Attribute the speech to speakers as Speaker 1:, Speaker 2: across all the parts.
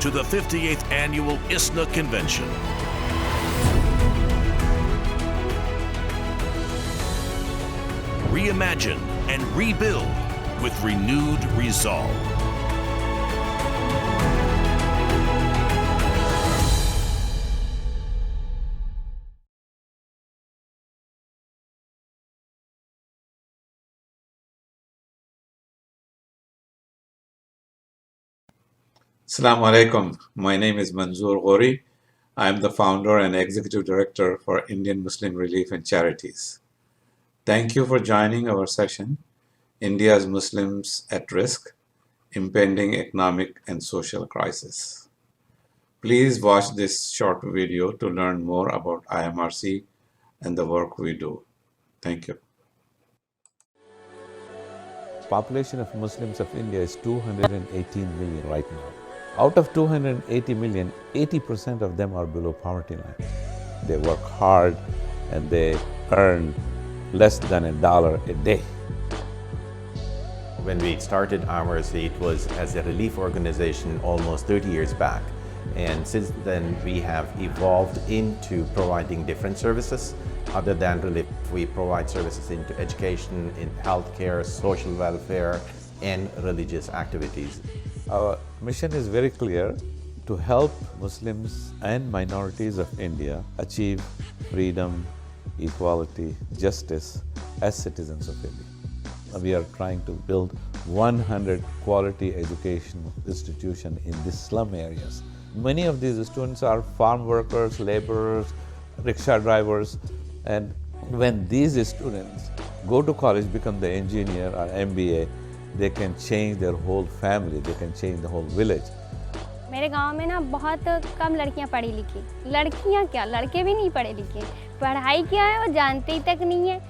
Speaker 1: to the 58th Annual ISNA Convention. Reimagine and rebuild with renewed resolve.
Speaker 2: Assalamu alaikum. My name is Manzoor Ghori. I am the founder and executive director for Indian Muslim Relief and Charities. Thank you for joining our session, India's Muslims at Risk, Impending Economic and Social Crisis. Please watch this short video to learn more about IMRC and the work we do. Thank you.
Speaker 3: Population of Muslims of India is 218 million right now. Out of 280 million, 80% of them are below poverty line. They work hard and they earn less than $1 a day.
Speaker 4: When we started IMRC, it was as a relief organization almost 30 years back. And since then, we have evolved into providing different services. Other than relief, we provide services into education, in healthcare, social welfare, and religious activities.
Speaker 3: Our mission is very clear: to help Muslims and minorities of India achieve freedom, equality, justice as citizens of India. We are trying to build 100 quality educational institutions in these slum areas. Many of these students are farm workers, laborers, rickshaw drivers, and when these students go to college, become the engineer or MBA, they can change their whole family, they can change the whole village.
Speaker 5: मेरे गांव में ना बहुत कम लड़कियां पढ़ी लिखी, लड़कियां क्या, लड़के भी नहीं पढ़े लिखे, पढ़ाई क्या है वो जानते ही तक नहीं है.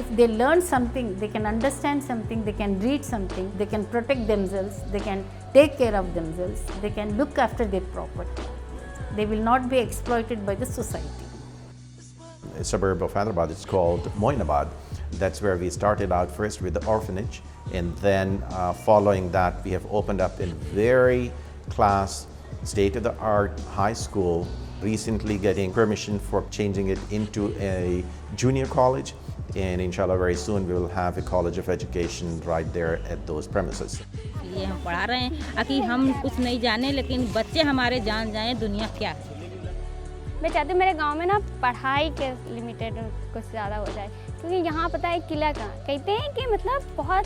Speaker 6: If they learn something, they can understand something, they can read something, they can protect themselves, they can take care of themselves, they can look after their property. They will not be exploited by the society.
Speaker 4: A suburb of Hyderabad, it's called Moinabad. That's where we started out first with the orphanage, and then following that, we have opened up a very class, state-of-the-art high school, recently getting permission for changing it into a junior college, and inshallah very soon we will have a college of education right there at those premises.
Speaker 7: ये हम पढ़ा रहे हैं कि हम कुछ नहीं जाने लेकिन बच्चे हमारे जान जाएं दुनिया क्या है.
Speaker 5: मैं चाहती हूँ मेरे गांव में ना पढ़ाई के लिमिटेड कुछ ज़्यादा हो जाए, क्योंकि यहाँ पता है किला कहाँ कहते हैं कि मतलब बहुत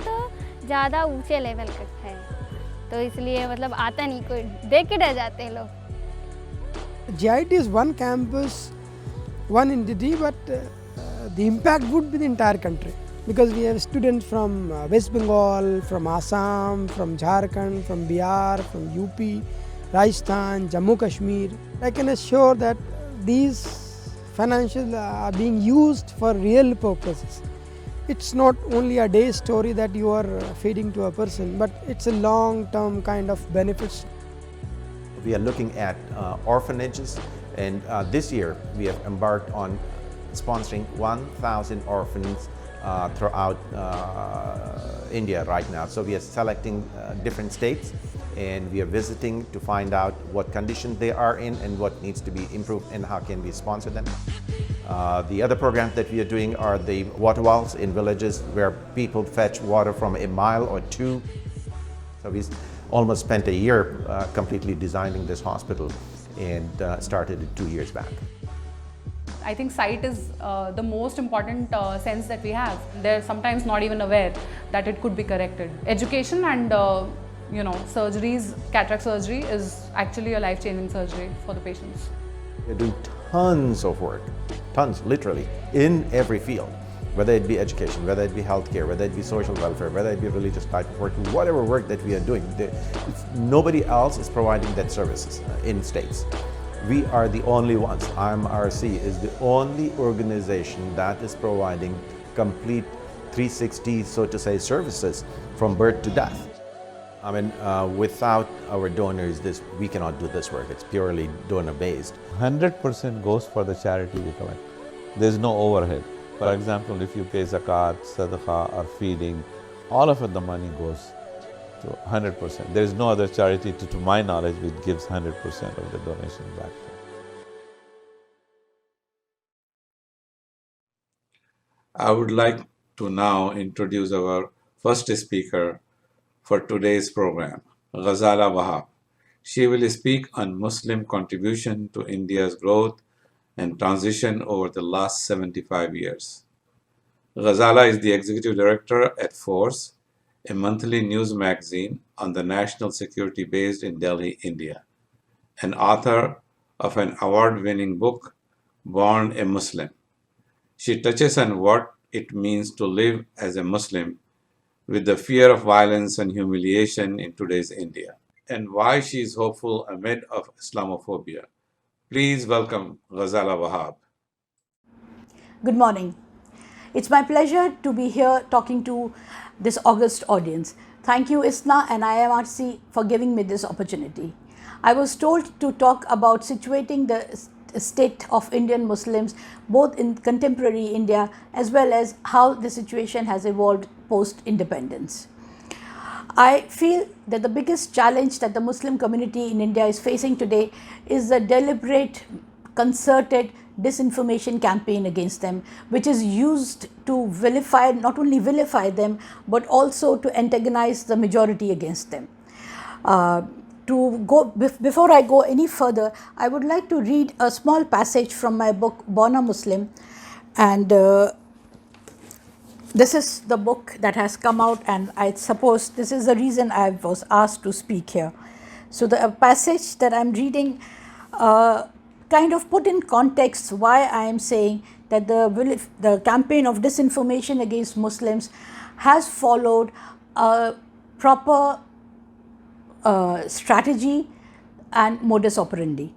Speaker 5: ज़्यादा ऊंचे लेवल का है, तो इसलिए मतलब आता नहीं, कोई देख के डर जाते हैं लोग.
Speaker 8: GIT is one campus, one entity, but the impact would be the entire country, because we have students from West Bengal, from Assam, from Jharkhand, from Bihar, from UP, Rajasthan, Jammu Kashmir. I can assure that these financials are being used for real purposes. It's not only a day story that you are feeding to a person, but it's a long-term kind of benefits.
Speaker 4: We are looking at orphanages, and this year we have embarked on sponsoring 1,000 orphans throughout India right now. So we are selecting different states, and we are visiting to find out what condition they are in and what needs to be improved and how can we sponsor them. The other programs that we are doing are the water wells in villages where people fetch water from a mile or two. So we almost spent a year completely designing this hospital, and started it 2 years back.
Speaker 9: I think sight is the most important sense that we have. They're sometimes not even aware that it could be corrected. Education and surgeries, cataract surgery is actually a life-changing surgery for the patients.
Speaker 4: We're doing tons of work, tons, literally, in every field, whether it be education, whether it be healthcare, whether it be social welfare, whether it be religious type of work, whatever work that we are doing. Nobody else is providing that services in states. We are the only ones. IMRC is the only organization that is providing complete 360, so to say, services from birth to death. I mean, without our donors, we cannot do this work. It's purely donor-based.
Speaker 3: 100% goes for the charity we collect. There's no overhead. For example, if you pay zakat, sadaqah, or feeding, all of it, the money goes to 100%. There is no other charity, to my knowledge, which gives 100% of the donation back.
Speaker 2: I would like to now introduce our first speaker for today's program, Ghazala Wahab. She will speak on Muslim contribution to India's growth and transition over the last 75 years. Ghazala is the executive director at Force, a monthly news magazine on the national security based in Delhi, India, and author of an award-winning book, Born a Muslim. She touches on what it means to live as a Muslim with the fear of violence and humiliation in today's India, and why she is hopeful amid of Islamophobia. Please welcome Ghazala Wahab.
Speaker 10: Good morning. It's my pleasure to be here talking to this august audience. Thank you, ISNA and IMRC, for giving me this opportunity. I was told to talk about situating the state of Indian Muslims both in contemporary India as well as how the situation has evolved post-independence. I feel that the biggest challenge that the Muslim community in India is facing today is the deliberate, concerted disinformation campaign against them, which is used to vilify, not only vilify them, but also to antagonize the majority against them. Before I go any further, I would like to read a small passage from my book, Born a Muslim, and this is the book that has come out, and I suppose this is the reason I was asked to speak here. So the passage that I'm reading kind of put in context why I am saying that the campaign of disinformation against Muslims has followed a proper strategy and modus operandi.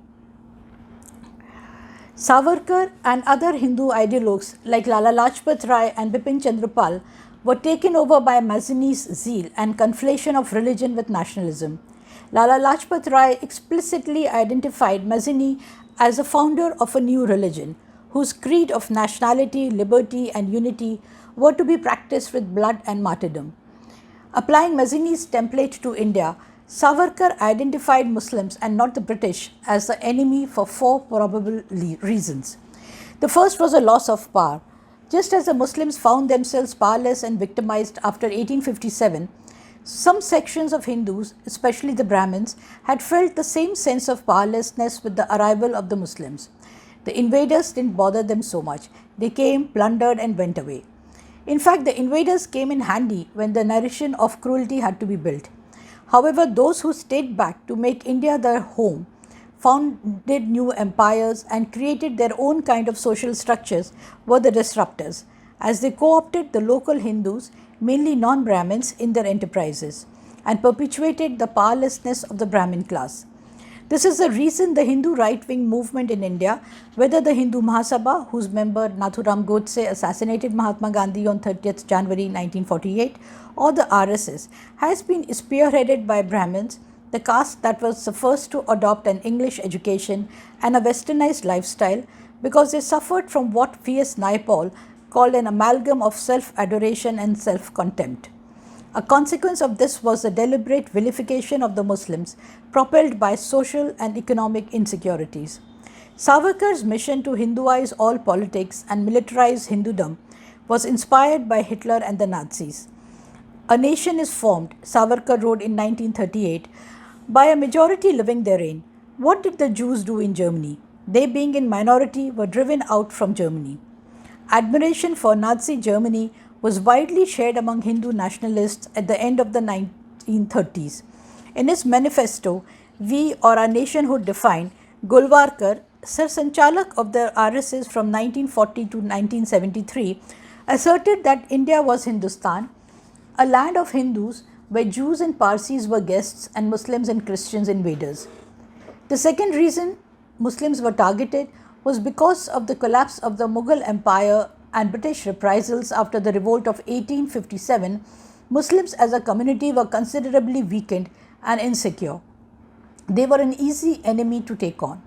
Speaker 10: Savarkar and other Hindu ideologues like Lala Lajpat Rai and Bipin Chandra Pal were taken over by Mazzini's zeal and conflation of religion with nationalism. Lala Lajpat Rai explicitly identified Mazzini as a founder of a new religion, whose creed of nationality, liberty and unity were to be practiced with blood and martyrdom. Applying Mazzini's template to India, Savarkar identified Muslims and not the British as the enemy for four probable reasons. The first was a loss of power. Just as the Muslims found themselves powerless and victimized after 1857, some sections of Hindus, especially the Brahmins, had felt the same sense of powerlessness with the arrival of the Muslims. The invaders didn't bother them so much. They came, plundered and went away. In fact, the invaders came in handy when the narration of cruelty had to be built. However, those who stayed back to make India their home, founded new empires and created their own kind of social structures were the disruptors, as they co-opted the local Hindus, mainly non-Brahmins, in their enterprises and perpetuated the powerlessness of the Brahmin class. This is the reason the Hindu right-wing movement in India, whether the Hindu Mahasabha, whose member Nathuram Godse assassinated Mahatma Gandhi on 30th January 1948, or the RSS, has been spearheaded by Brahmins, the caste that was the first to adopt an English education and a westernized lifestyle, because they suffered from what V.S. Naipaul called an amalgam of self-adoration and self-contempt. A consequence of this was the deliberate vilification of the Muslims, propelled by social and economic insecurities. Savarkar's mission to Hinduize all politics and militarize Hindudom was inspired by Hitler and the Nazis. A nation is formed, Savarkar wrote in 1938, by a majority living therein. What did the Jews do in Germany? They, being in minority, were driven out from Germany. Admiration for Nazi Germany was widely shared among Hindu nationalists at the end of the 1930s. In his manifesto, We or Our Nationhood Defined, Golwarkar, Sar-Sanchalak of the RSS from 1940 to 1973, asserted that India was Hindustan, a land of Hindus where Jews and Parsis were guests and Muslims and Christians invaders. The second reason Muslims were targeted was because of the collapse of the Mughal Empire and British reprisals after the revolt of 1857. Muslims as a community were considerably weakened and insecure. They were an easy enemy to take on.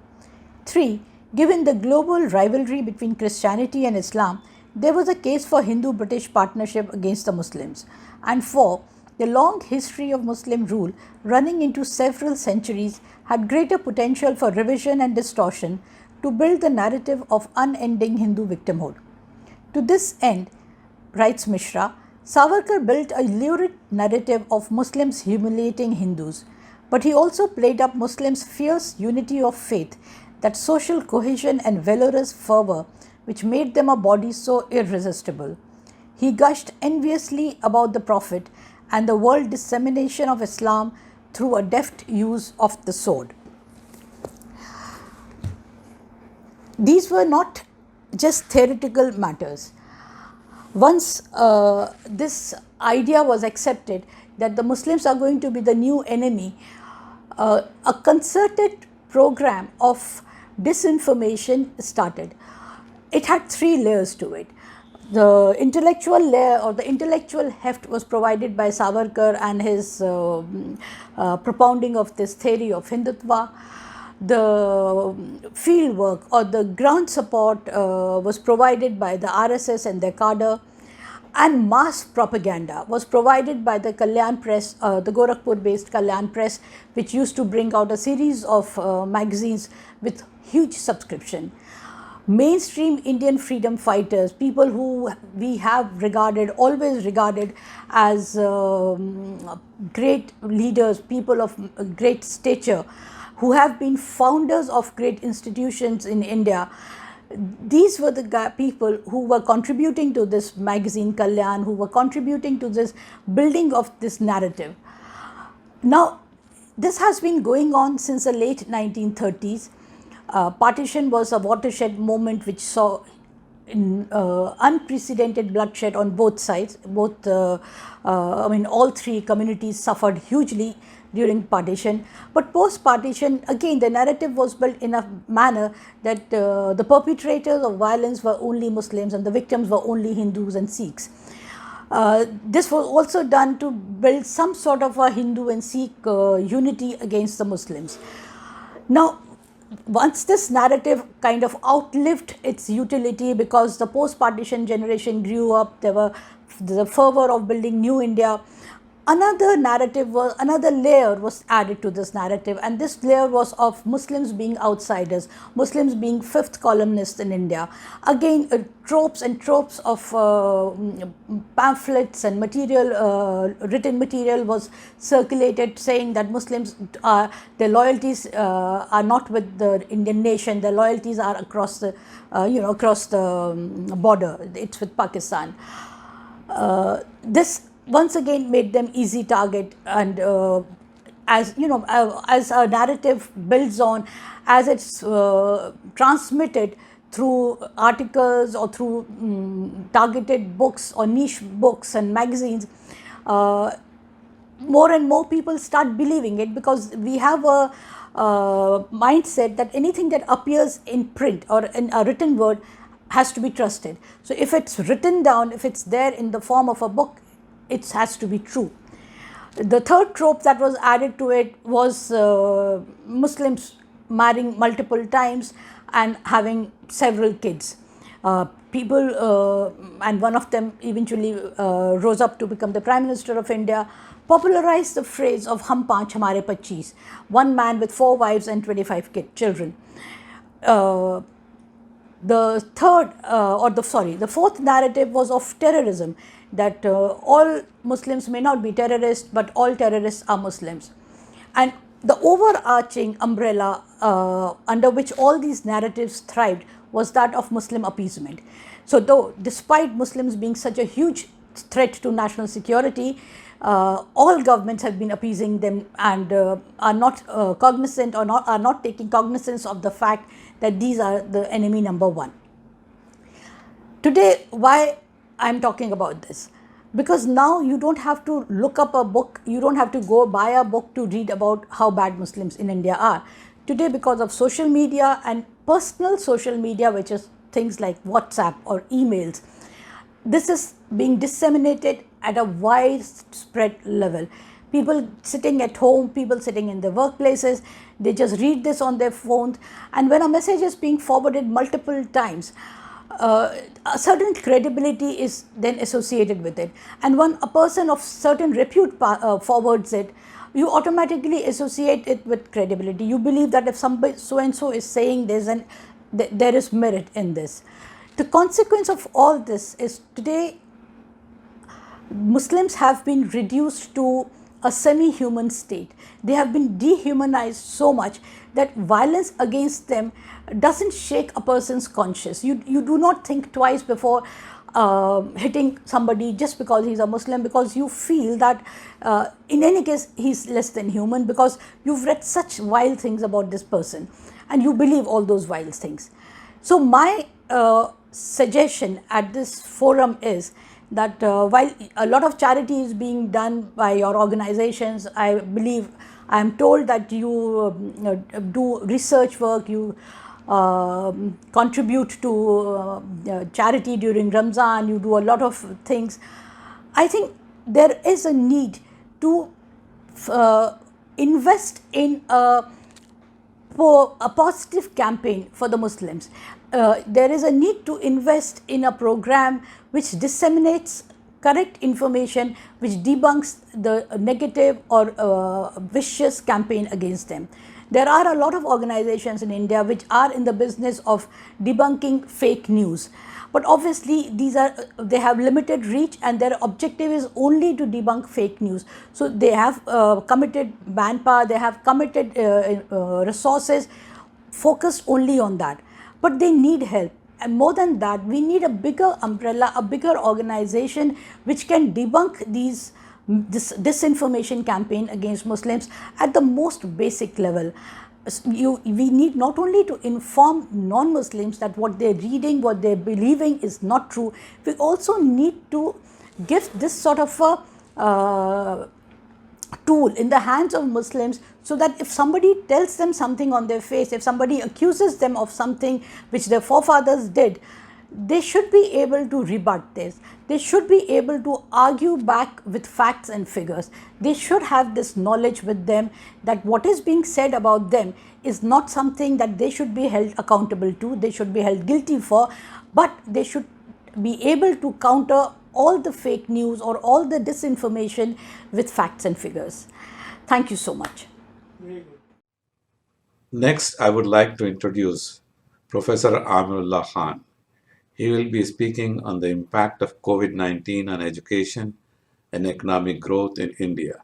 Speaker 10: 3. Given the global rivalry between Christianity and Islam, there was a case for Hindu-British partnership against the Muslims. And 4. the long history of Muslim rule, running into several centuries, had greater potential for revision and distortion to build the narrative of unending Hindu victimhood. To this end, writes Mishra, Savarkar built a lurid narrative of Muslims humiliating Hindus, but he also played up Muslims' fierce unity of faith, that social cohesion and valorous fervour which made them a body so irresistible. He gushed enviously about the Prophet and the world dissemination of Islam through a deft use of the sword. These were not just theoretical matters. Once this idea was accepted that the Muslims are going to be the new enemy, a concerted program of disinformation started. It had 3 layers to it. The intellectual layer or the intellectual heft was provided by Savarkar and his propounding of this theory of Hindutva. The field work or the ground support was provided by the RSS and their cadre, and mass propaganda was provided by the Kalyan Press, the Gorakhpur based Kalyan Press, which used to bring out a series of magazines with huge subscription. Mainstream Indian freedom fighters, people who we have regarded, always regarded as great leaders, people of great stature, who have been founders of great institutions in India. These were the people who were contributing to this magazine Kalyan, who were contributing to this building of this narrative. Now, this has been going on since the late 1930s. Partition was a watershed moment which saw unprecedented bloodshed on both sides. All 3 communities suffered hugely during partition. But post-partition, again, the narrative was built in a manner that the perpetrators of violence were only Muslims and the victims were only Hindus and Sikhs. This was also done to build some sort of a Hindu and Sikh unity against the Muslims. Now, once this narrative kind of outlived its utility because the post-partition generation grew up, there was the fervour of building new India, another layer was added to this narrative, and this layer was of Muslims being outsiders, Muslims being 5th columnists in India. Again, tropes and tropes of pamphlets and material, written material was circulated saying that Muslims, their loyalties are not with the Indian nation, their loyalties are across the, across the border, it's with Pakistan. This once again made them easy target, and as a narrative builds on, as it's transmitted through articles or through targeted books or niche books and magazines, more and more people start believing it, because we have a mindset that anything that appears in print or in a written word has to be trusted. So if it's written down, if it's there in the form of a book, it has to be true. The third trope that was added to it was Muslims marrying multiple times and having several kids. And one of them eventually rose up to become the Prime Minister of India, popularized the phrase of Hum Panch Hamare 25, one man with 4 wives and 25 children. The fourth narrative was of terrorism, that all Muslims may not be terrorists, but all terrorists are Muslims. And the overarching umbrella under which all these narratives thrived was that of Muslim appeasement. So though, despite Muslims being such a huge threat to national security, all governments have been appeasing them and are not cognizant or are not taking cognizance of the fact that these are the enemy number 1. Today, why I'm talking about this? Because now you don't have to look up a book, you don't have to go buy a book to read about how bad Muslims in India are. Today, because of social media and personal social media, which is things like WhatsApp or emails, this is being disseminated at a widespread level. People sitting at home, people sitting in their workplaces, they just read this on their phones, and when a message is being forwarded multiple times, a certain credibility is then associated with it. And when a person of certain repute forwards it, you automatically associate it with credibility. You believe that if somebody so and so is saying there is merit in this. The consequence of all this is today Muslims have been reduced to a semi-human state. They have been dehumanized so much that violence against them doesn't shake a person's conscience. You do not think twice before hitting somebody just because he's a Muslim, because you feel that in any case he's less than human, because you've read such vile things about this person and you believe all those vile things. So my suggestion at this forum is that while a lot of charity is being done by your organizations, I believe, I am told that you do research work, you contribute to charity during Ramzan, you do a lot of things. I think there is a need to invest in a positive campaign for the Muslims. There is a need to invest in a program which disseminates correct information, which debunks the negative or vicious campaign against them. There are a lot of organizations in India which are in the business of debunking fake news. But obviously they have limited reach and their objective is only to debunk fake news. So they have committed manpower, they have committed resources focused only on that. But they need help. And more than that, we need a bigger umbrella, a bigger organization which can debunk this disinformation campaign against Muslims at the most basic level. We need not only to inform non-Muslims that what they're reading, what they're believing is not true, we also need to give this sort of a tool in the hands of Muslims, so that if somebody tells them something on their face, if somebody accuses them of something which their forefathers did, they should be able to rebut this. They should be able to argue back with facts and figures. They should have this knowledge with them that what is being said about them is not something that they should be held accountable to, they should be held guilty for, but they should be able to counter all the fake news or all the disinformation with facts and figures. Thank you so much.
Speaker 2: Next, I would like to introduce Professor Amirullah Khan. He will be speaking on the impact of COVID-19 on education and economic growth in India.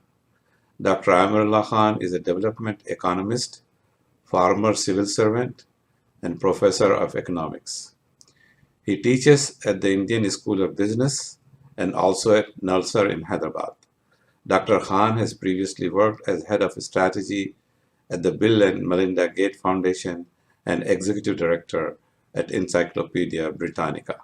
Speaker 2: Dr. Amirullah Khan is a development economist, former civil servant, and professor of economics. He teaches at the Indian School of Business and also at Nalsar in Hyderabad. Dr. Khan has previously worked as head of strategy at the Bill and Melinda Gates Foundation and executive director at Encyclopedia Britannica.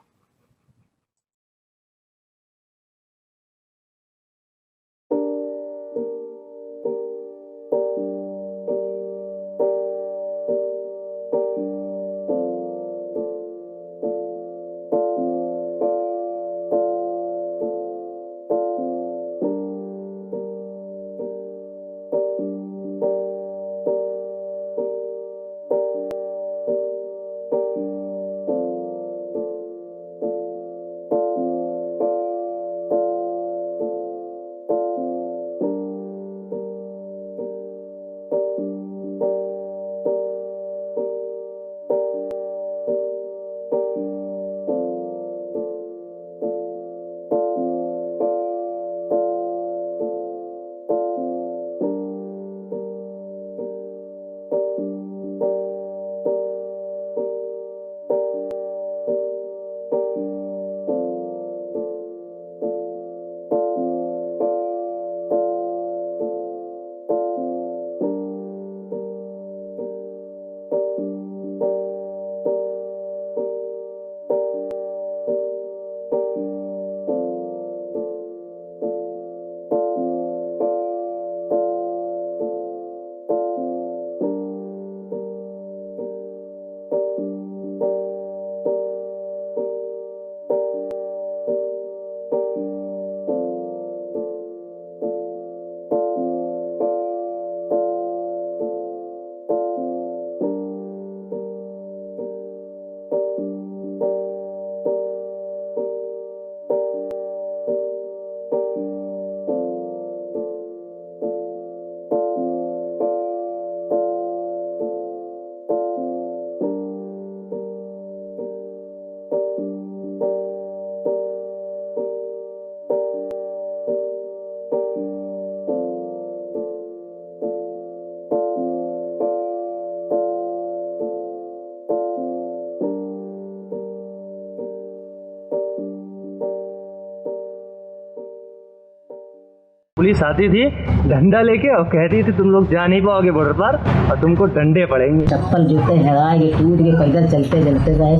Speaker 11: Police आती थी डंडा लेके और कहती थी तुम लोग जा नहीं पाओगे बॉर्डर पर और तुमको डंडे पड़ेंगे।
Speaker 12: चप्पल जूते हराए के टूट के पैदल चलते चलते गए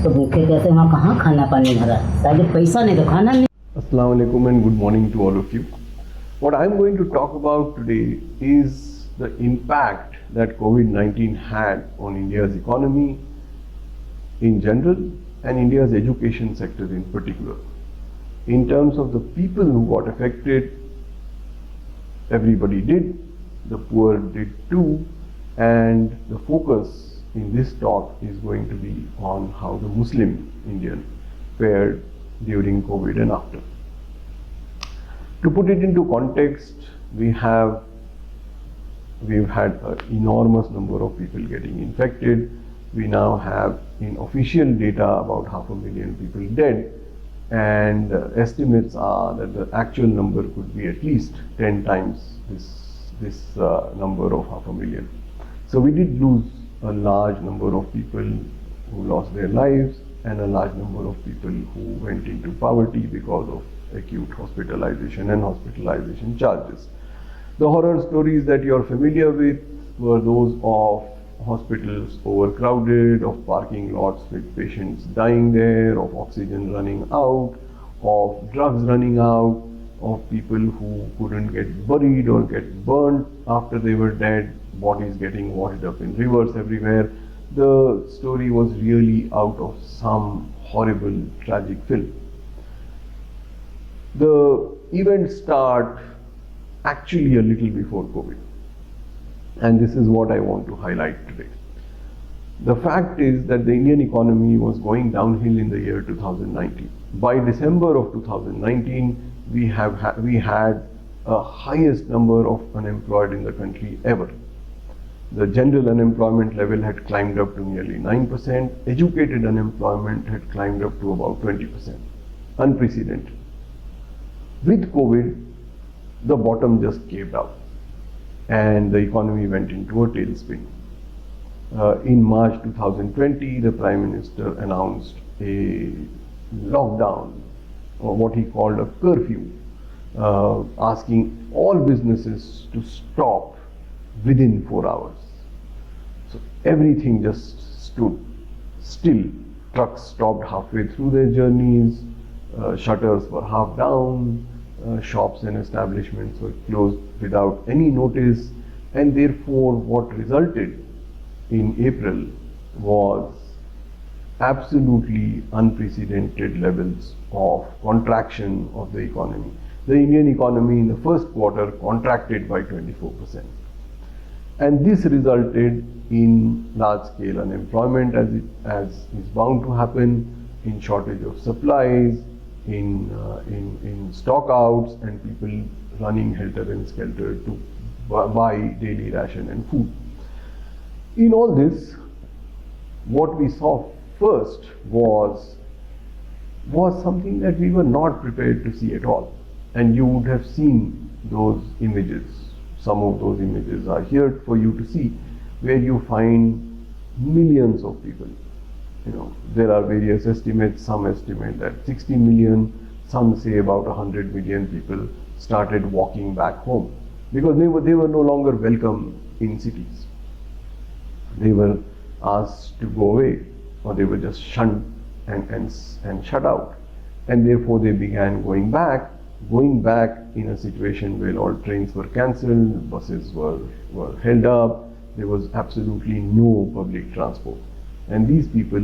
Speaker 12: तो भूखे कैसे, वहाँ कहाँ खाना पानी भरा, शायद पैसा नहीं तो खाना नहीं।
Speaker 13: Assalamu alaikum and good morning to all of you. What I'm going to talk about today is the impact that COVID-19 had on India's economy in general and India's education sector in particular. In terms of the people who got affected, everybody did, the poor did too, and the focus in this talk is going to be on how the Muslim Indian fared during COVID and after. To put it into context, we've had an enormous number of people getting infected. We now have in official data about 500,000 people dead, and estimates are that the actual number could be at least 10 times this number of 500,000. So we did lose a large number of people who lost their lives and a large number of people who went into poverty because of acute hospitalization and hospitalization charges. The horror stories that you're familiar with were those of hospitals overcrowded, of parking lots with patients dying there, of oxygen running out, of drugs running out, of people who couldn't get buried or get burned after they were dead, bodies getting washed up in rivers everywhere. The story was really out of some horrible, tragic film. The events start actually a little before COVID. And this is what I want to highlight today. The fact is that the Indian economy was going downhill in the year 2019. By December of 2019, we had a highest number of unemployed in the country ever. The general unemployment level had climbed up to nearly 9%. Educated unemployment had climbed up to about 20%. Unprecedented. With COVID, the bottom just caved out and the economy went into a tailspin. In March 2020, the Prime Minister announced a lockdown, or what he called a curfew, asking all businesses to stop within 4 hours. So everything just stood still. Trucks stopped halfway through their journeys, shutters were half down, shops and establishments were closed without any notice, and therefore what resulted in April was absolutely unprecedented levels of contraction of the economy. The Indian economy in the first quarter contracted by 24%. And this resulted in large-scale unemployment, as is bound to happen, in shortage of supplies, in stockouts, and people running helter and skelter to buy daily ration and food. In all this, what we saw first was something that we were not prepared to see at all. And you would have seen those images. Some of those images are here for you to see, where you find millions of people. You know, there are various estimates. Some estimate that 60 million, some say about 100 million people started walking back home because they were no longer welcome in cities. They were asked to go away, or they were just shunned and shut out, and therefore they began going back in a situation where all trains were cancelled, buses were held up, there was absolutely no public transport. And these people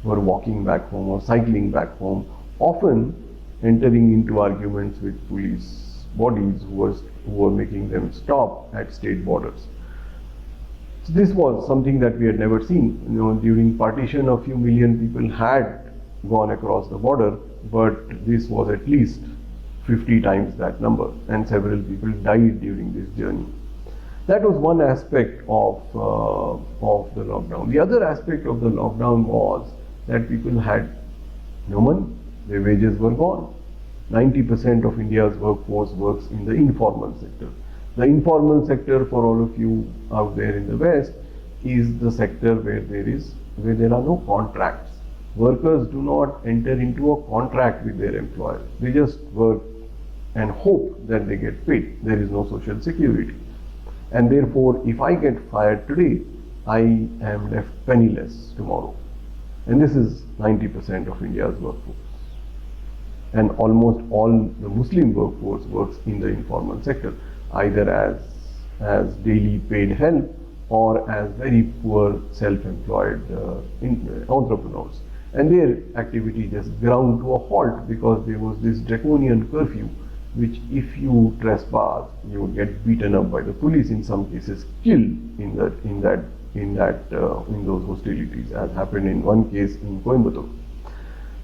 Speaker 13: were walking back home or cycling back home, often entering into arguments with police bodies who were making them stop at state borders. So this was something that we had never seen. You know, during partition, a few million people had gone across the border, but this was at least 50 times that number, and several people died during this journey. That was one aspect of the lockdown. The other aspect of the lockdown was that people had no money, their wages were gone. 90% of India's workforce works in the informal sector. The informal sector, for all of you out there in the West, is the sector where there are no contracts. Workers do not enter into a contract with their employers. They just work and hope that they get paid. There is no social security. And therefore, if I get fired today, I am left penniless tomorrow. And this is 90% of India's workforce. And almost all the Muslim workforce works in the informal sector, either as daily paid help or as very poor self-employed entrepreneurs. And their activity just ground to a halt because there was this draconian curfew, which if you trespass, you would get beaten up by the police, in some cases killed in those hostilities, as happened in one case in Coimbatore.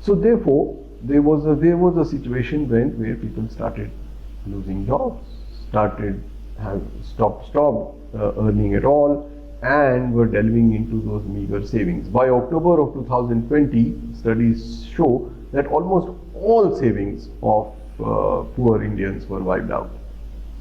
Speaker 13: So therefore, there was a situation where people started losing jobs, stopped earning at all, and were delving into those meager savings. By October of 2020, studies show that almost all savings of poor Indians were wiped out,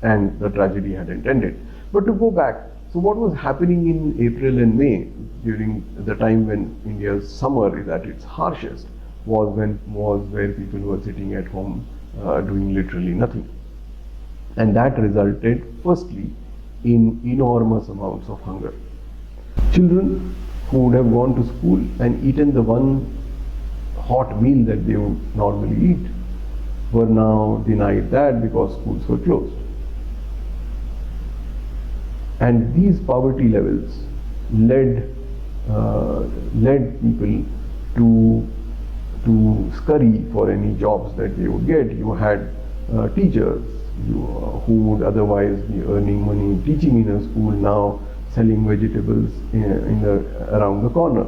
Speaker 13: and the tragedy had ended. But to go back, so what was happening in April and May, during the time when India's summer is at its harshest, was where people were sitting at home doing literally nothing. And that resulted firstly in enormous amounts of hunger. Children who would have gone to school and eaten the one hot meal that they would normally eat were now denied that because schools were closed. And these poverty levels led people to scurry for any jobs that they would get. You had teachers who would otherwise be earning money teaching in a school, now selling vegetables around the corner.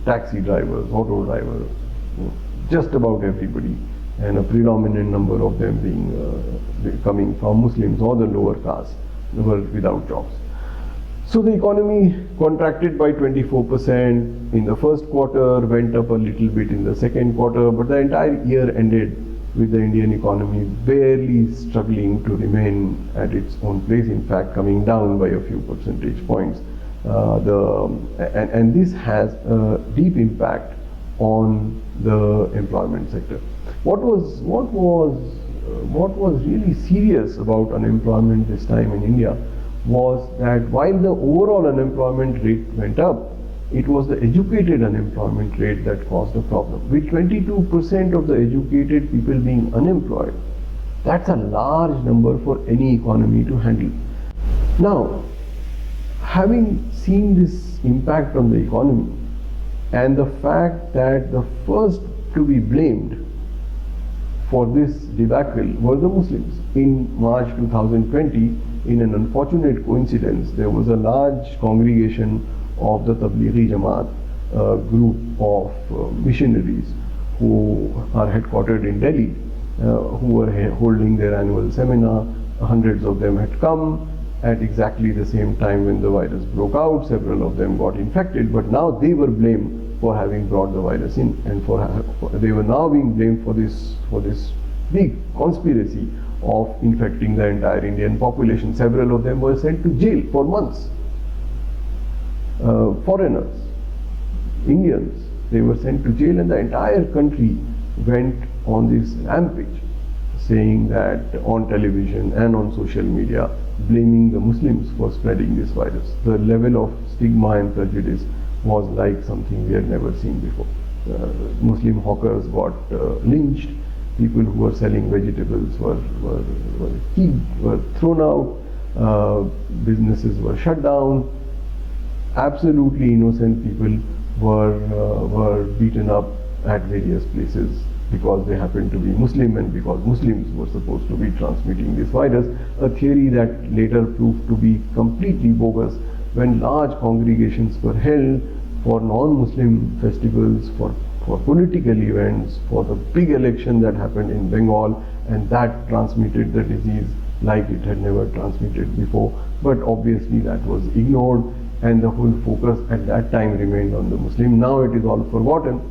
Speaker 13: Taxi drivers, auto drivers, just about everybody, and a predominant number of them being coming from Muslims or the lower caste, were without jobs. So the economy contracted by 24% in the first quarter, went up a little bit in the second quarter, but the entire year ended with the Indian economy barely struggling to remain at its own place, in fact coming down by a few percentage points. And this has a deep impact on the employment sector. What was really serious about unemployment this time in India was that while the overall unemployment rate went up, it was the educated unemployment rate that caused a problem. With 22% of the educated people being unemployed, that's a large number for any economy to handle. Now, having seen this impact on the economy and the fact that the first to be blamed for this debacle were the Muslims. In March 2020, in an unfortunate coincidence, there was a large congregation of the Tablighi Jamaat, a group of missionaries who are headquartered in Delhi, who were holding their annual seminar. Hundreds of them had come at exactly the same time when the virus broke out. Several of them got infected, but now they were blamed for having brought the virus in, and they were now being blamed for this big conspiracy of infecting the entire Indian population. Several of them were sent to jail for months. Foreigners, Indians, they were sent to jail, and the entire country went on this rampage, saying that on television and on social media, blaming the Muslims for spreading this virus. The level of stigma and prejudice was like something we had never seen before. Muslim hawkers got lynched. People who were selling vegetables were thrown out. Businesses were shut down. Absolutely innocent people were beaten up at various places because they happened to be Muslim and because Muslims were supposed to be transmitting this virus, a theory that later proved to be completely bogus when large congregations were held for non-Muslim festivals, for political events, for the big election that happened in Bengal, and that transmitted the disease like it had never transmitted before. But obviously that was ignored, and the whole focus at that time remained on the Muslim. Now it is all forgotten,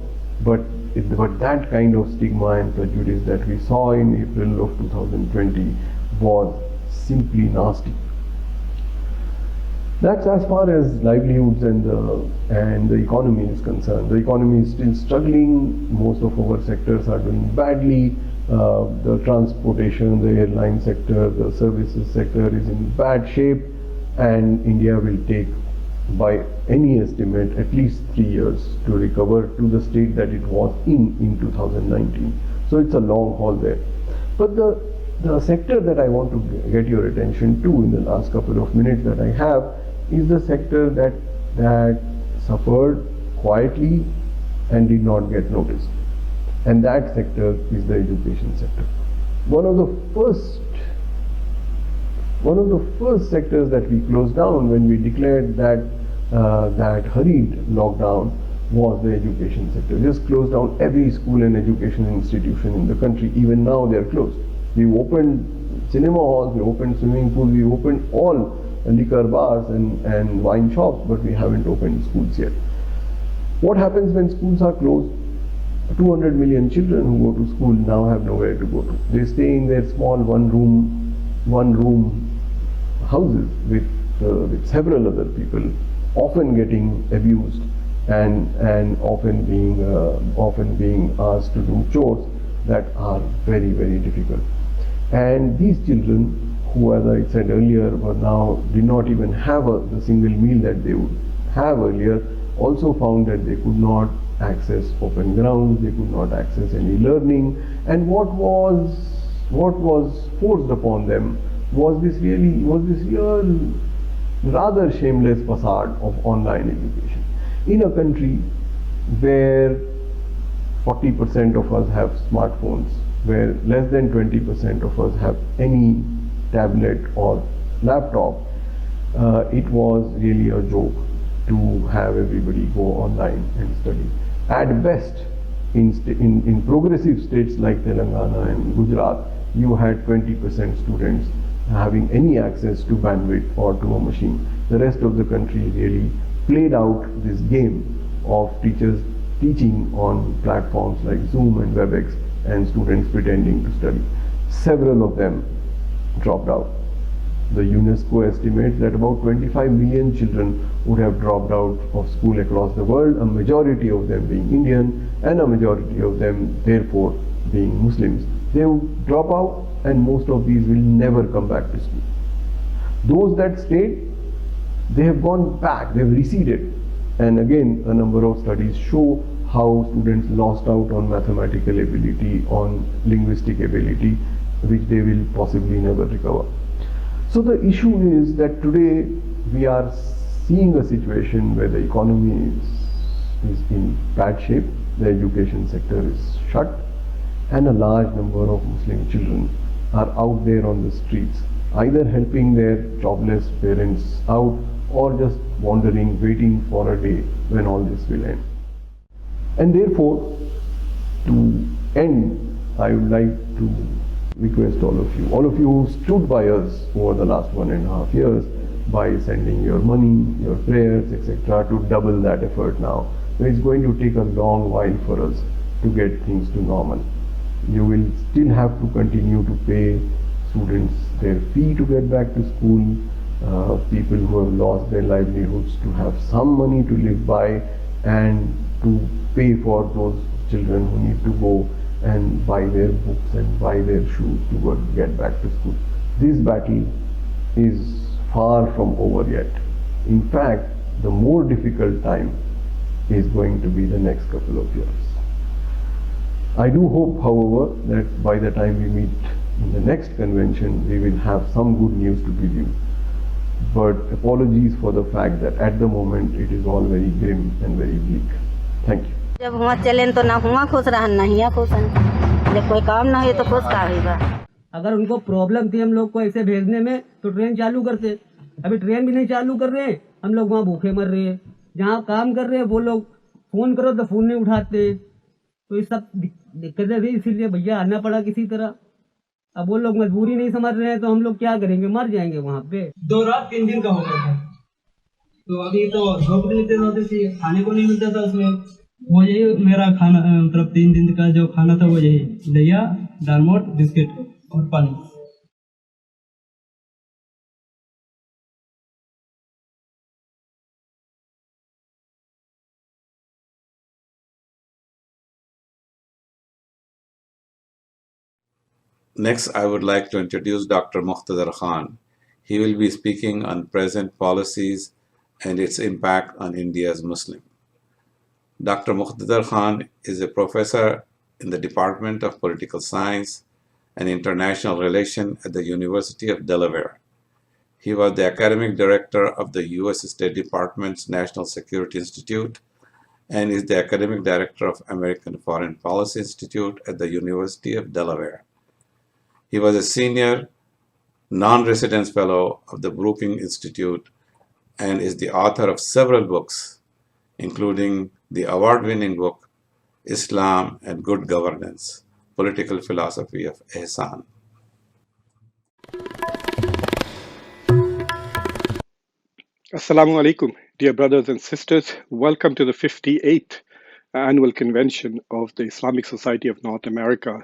Speaker 13: but that kind of stigma and prejudice that we saw in April of 2020 was simply nasty. That's as far as livelihoods and the economy is concerned. The economy is still struggling. Most of our sectors are doing badly. The transportation, the airline sector, the services sector is in bad shape, and India will take, by any estimate, at least 3 years to recover to the state that it was in 2019. So it's a long haul there. But the sector that I want to get your attention to in the last couple of minutes that I have is the sector that suffered quietly and did not get noticed. And that sector is the education sector. One of the first sectors that we closed down when we declared that hurried lockdown was the education sector. Just closed down every school and education institution in the country. Even now they are closed. We opened cinema halls, we opened swimming pools, we opened all liquor bars and wine shops, but we haven't opened schools yet. What happens when schools are closed? 200 million children who go to school now have nowhere to go to. They stay in their small one room houses with several other people, often getting abused and often being asked to do chores that are very, very difficult. And these children, who, as I said earlier, did not even have the single meal that they would have earlier, also found that they could not access open grounds, they could not access any learning, and what was forced upon them was this real rather shameless facade of online education. In a country where 40% of us have smartphones, where less than 20% of us have any tablet or laptop, it was really a joke to have everybody go online and study. At best, in progressive states like Telangana and Gujarat, you had 20% students having any access to bandwidth or to a machine. The rest of the country really played out this game of teachers teaching on platforms like Zoom and WebEx and students pretending to study. Several of them dropped out. The UNESCO estimates that about 25 million children would have dropped out of school across the world, a majority of them being Indian and a majority of them therefore being Muslims. They would drop out and most of these will never come back to school. Those that stayed, they have gone back, they have receded. And again, a number of studies show how students lost out on mathematical ability, on linguistic ability, which they will possibly never recover. So the issue is that today we are seeing a situation where the economy is in bad shape, the education sector is shut, and a large number of Muslim children are out there on the streets, either helping their jobless parents out or just wandering, waiting for a day when all this will end. And therefore, to end, I would like to request all of you who stood by us over the last 1.5 years by sending your money, your prayers, etc., to double that effort now. So it's going to take a long while for us to get things to normal. You will still have to continue to pay students their fee to get back to school, people who have lost their livelihoods to have some money to live by, and to pay for those children who need to go and buy their books and buy their shoes to get back to school. This battle is far from over yet. In fact, the more difficult time is going to be the next couple of years. I do hope, however, that by the time we meet in the next convention, we will have some good news to give you. But apologies for the fact that at the moment it is all very grim and very bleak. Thank you.
Speaker 12: जब हुआ चले तो ना हुआ खुश रहन ना हिया खुश हैं जब कोई काम ना हो तो खुश का होगा।
Speaker 11: अगर उनको प्रॉब्लम थी हम लोग को ऐसे भेजने में तो ट्रेन चालू करते। अभी ट्रेन भी नहीं चालू कर रहे हैं, हम लोग वहाँ भूखे मर रहे हैं। जहाँ काम कर रहे हैं वो लोग फ़ोन करो तो फ़ोन नहीं उठाते। तो ये सब दिक्कतें थी, इसीलिए भैया आना पड़ा किसी तरह। अब वो लोग मजबूरी नहीं समझ रहे हैं तो हम लोग क्या करेंगे, मर जाएंगे वहाँ पे। 2 रात 3 दिन का हो गया था, तो अभी तो झोंक देते थे, खाने को नहीं मिलता था उसमें। वो यही मेरा खाना, मतलब 3 दिन का जो खाना था वो यही दलिया, दाल मोट, बिस्किट और पानी।
Speaker 2: Next, I would like to introduce Dr. Muqtadar Khan. He will be speaking on present policies and its impact on India's Muslim. Dr. Muqtadar Khan is a professor in the Department of Political Science and International Relations at the University of Delaware. He was the academic director of the U.S. State Department's National Security Institute and is the academic director of American Foreign Policy Institute at the University of Delaware. He was a senior non-residence fellow of the Brookings Institute and is the author of several books, including the award-winning book Islam and Good Governance, Political Philosophy of Ihsan.
Speaker 14: Assalamu alaikum, dear brothers and sisters. Welcome to the 58th annual convention of the Islamic Society of North America.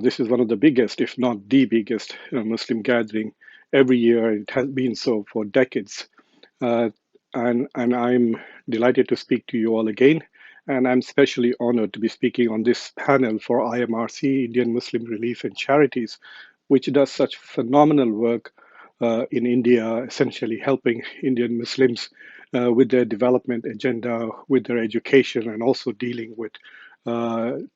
Speaker 14: This is one of the biggest, if not the biggest, Muslim gathering every year. It has been so for decades. And I'm delighted to speak to you all again. And I'm especially honored to be speaking on this panel for IMRC, Indian Muslim Relief and Charities, which does such phenomenal work in India, essentially helping Indian Muslims with their development agenda, with their education, and also dealing with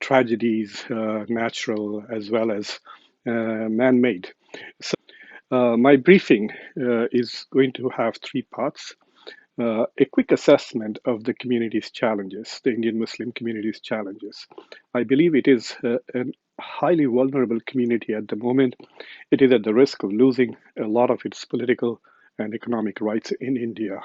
Speaker 14: tragedies, natural as well as man-made. So my briefing is going to have three parts. A quick assessment of the community's challenges, the Indian Muslim community's challenges. I believe it is a highly vulnerable community at the moment. It is at the risk of losing a lot of its political and economic rights in India.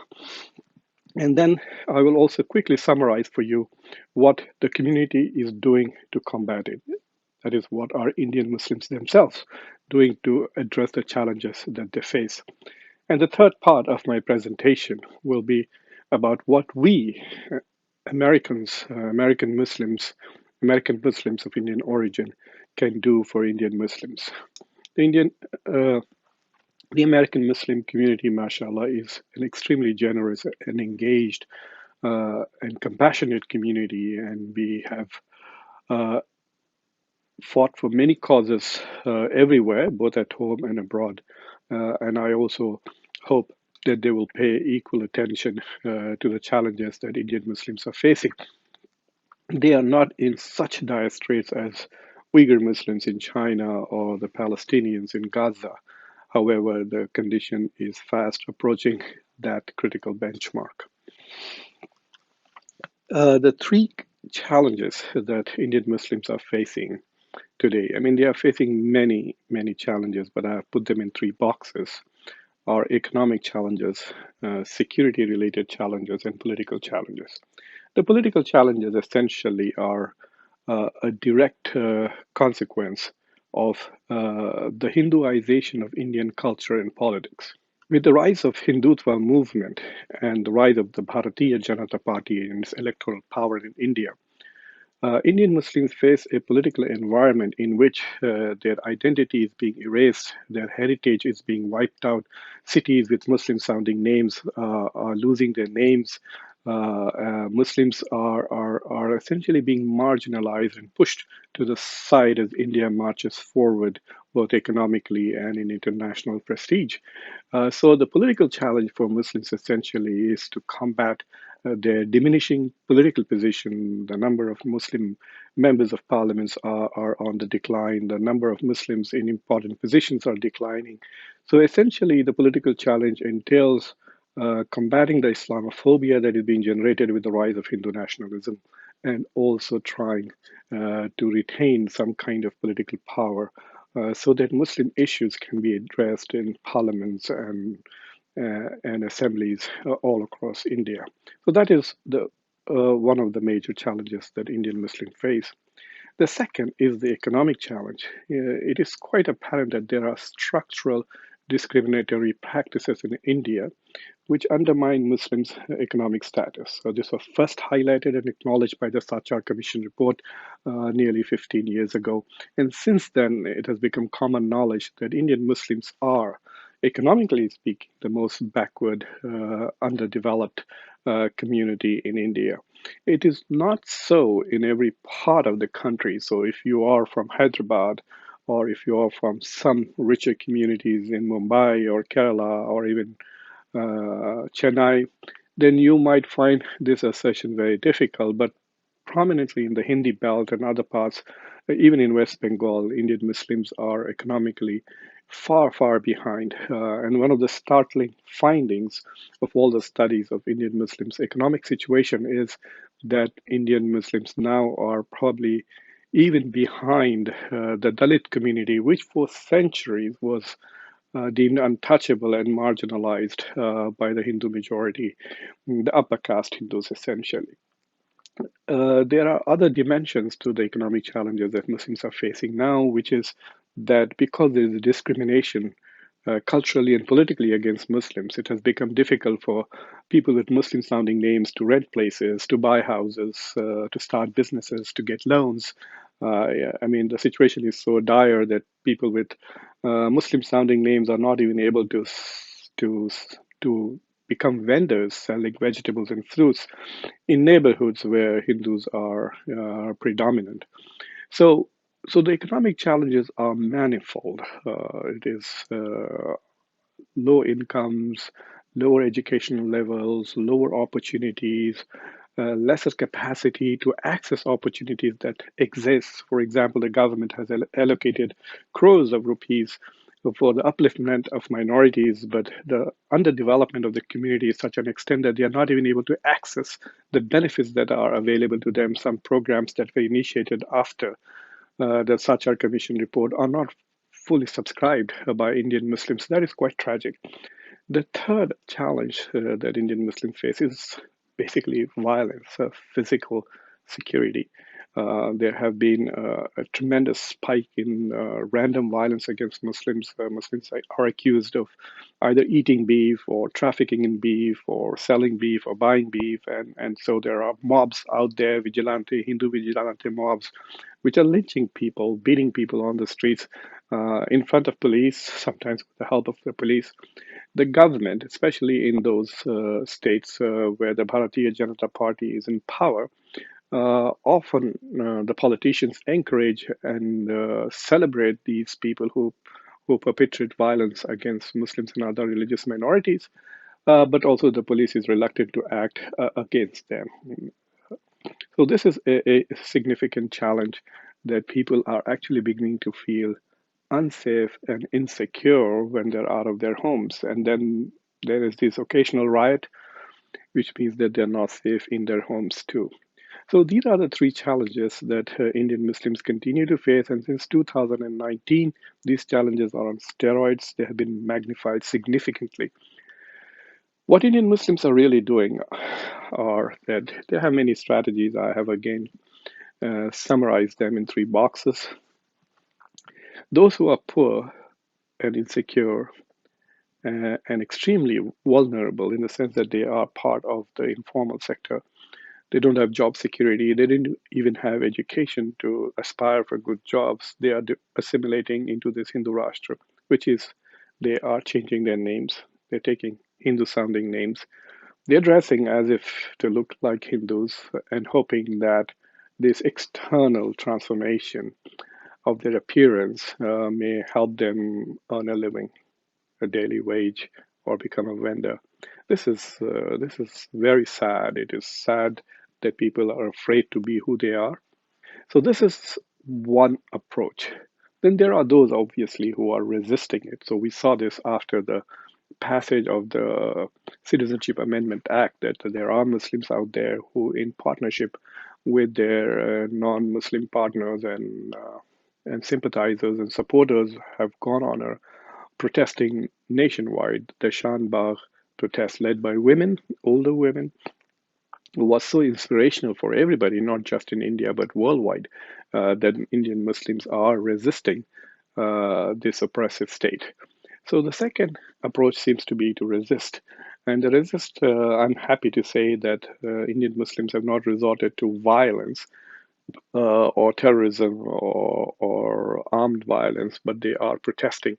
Speaker 14: And then I will also quickly summarize for you what the community is doing to combat it. That is, what are Indian Muslims themselves doing to address the challenges that they face. And the third part of my presentation will be about what we, Americans, American Muslims of Indian origin, can do for Indian Muslims. The American Muslim community, mashallah, is an extremely generous and engaged and compassionate community, and we have fought for many causes everywhere, both at home and abroad. And I also hope that they will pay equal attention to the challenges that Indian Muslims are facing. They are not in such dire straits as Uyghur Muslims in China or the Palestinians in Gaza. However, the condition is fast approaching that critical benchmark. The three challenges that Indian Muslims are facing today, I mean, they are facing many, many challenges, but I have put them in three boxes, are economic challenges, security-related challenges, and political challenges. The political challenges essentially are a direct consequence of the Hinduization of Indian culture and politics. With the rise of Hindutva movement and the rise of the Bharatiya Janata Party and its electoral power in India, Indian Muslims face a political environment in which their identity is being erased, their heritage is being wiped out, cities with Muslim-sounding names are losing their names, Muslims are essentially being marginalized and pushed to the side as India marches forward, both economically and in international prestige. So the political challenge for Muslims essentially is to combat their diminishing political position. The number of Muslim members of parliaments are on the decline. The number of Muslims in important positions are declining. So essentially, the political challenge entails combating the Islamophobia that is being generated with the rise of Hindu nationalism, and also trying to retain some kind of political power so that Muslim issues can be addressed in parliaments and assemblies all across India. So that is one of the major challenges that Indian Muslims face. The second is the economic challenge. It is quite apparent that there are structural discriminatory practices in India which undermine Muslims' economic status. So this was first highlighted and acknowledged by the Sachar Commission report nearly 15 years ago. And since then, it has become common knowledge that Indian Muslims are, economically speaking, the most backward, underdeveloped community in India. It is not so in every part of the country. So if you are from Hyderabad or if you are from some richer communities in Mumbai or Kerala or even Chennai, then you might find this assertion very difficult. But prominently in the Hindi belt and other parts, even in West Bengal, Indian Muslims are economically far, far behind. And one of the startling findings of all the studies of Indian Muslims' economic situation is that Indian Muslims now are probably even behind the Dalit community, which for centuries was deemed untouchable and marginalized by the Hindu majority, the upper caste Hindus essentially. There are other dimensions to the economic challenges that Muslims are facing now, which is that because there is discrimination culturally and politically against Muslims, it has become difficult for people with Muslim sounding names to rent places, to buy houses, to start businesses, to get loans. Yeah, I mean, the situation is so dire that people with Muslim sounding names are not even able to, to become vendors selling vegetables and fruits in neighborhoods where Hindus are predominant. So, so the economic challenges are manifold. It is low incomes, lower educational levels, lower opportunities, lesser capacity to access opportunities that exist. For example, the government has allocated crores of rupees for the upliftment of minorities, but the underdevelopment of the community is such an extent that they are not even able to access the benefits that are available to them. Some programs that were initiated after the Sachar Commission report are not fully subscribed by Indian Muslims. That is quite tragic. The third challenge that Indian Muslims face is basically violence, physical security. There have been a tremendous spike in random violence against Muslims. Muslims are accused of either eating beef or trafficking in beef or selling beef or buying beef. And so there are mobs out there, Hindu vigilante mobs, which are lynching people, beating people on the streets in front of police, sometimes with the help of the police. The government, especially in those states where the Bharatiya Janata Party is in power, often the politicians encourage and celebrate these people who perpetrate violence against Muslims and other religious minorities, but also the police is reluctant to act against them. So this is a significant challenge that people are actually beginning to feel unsafe and insecure when they're out of their homes. And then there is this occasional riot, which means that they're not safe in their homes too. So these are the three challenges that Indian Muslims continue to face. And since 2019, these challenges are on steroids. They have been magnified significantly. What Indian Muslims are really doing are that they have many strategies. I have again summarized them in three boxes. Those who are poor and insecure and extremely vulnerable in the sense that they are part of the informal sector. They don't have job security. They didn't even have education to aspire for good jobs. They are assimilating into this Hindu Rashtra, which is they are changing their names. They're taking Hindu sounding names. They're dressing as if to look like Hindus and hoping that this external transformation of their appearance may help them earn a living, a daily wage, or become a vendor. This is very sad. It is sad that people are afraid to be who they are. So this is one approach. Then there are those obviously who are resisting it. So we saw this after the passage of the Citizenship Amendment Act that there are Muslims out there who, in partnership with their non-Muslim partners and sympathizers and supporters, have gone on a protesting nationwide. The Shan Bagh protest led by women, older women, was so inspirational for everybody, not just in India, but worldwide, that Indian Muslims are resisting this oppressive state. So the second approach seems to be to resist. And the resist, I'm happy to say that Indian Muslims have not resorted to violence or terrorism or armed violence, but they are protesting.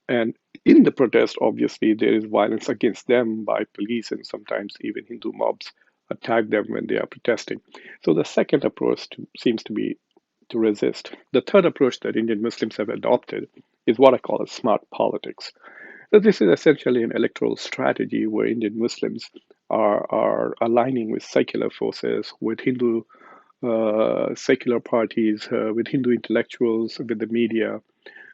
Speaker 14: And in the protest, obviously, there is violence against them by police, and sometimes even Hindu mobs attack them when they are protesting. So the second approach seems to be to resist. The third approach that Indian Muslims have adopted is what I call a smart politics. So this is essentially an electoral strategy where Indian Muslims are aligning with secular forces, with Hindu secular parties, with Hindu intellectuals, with the media,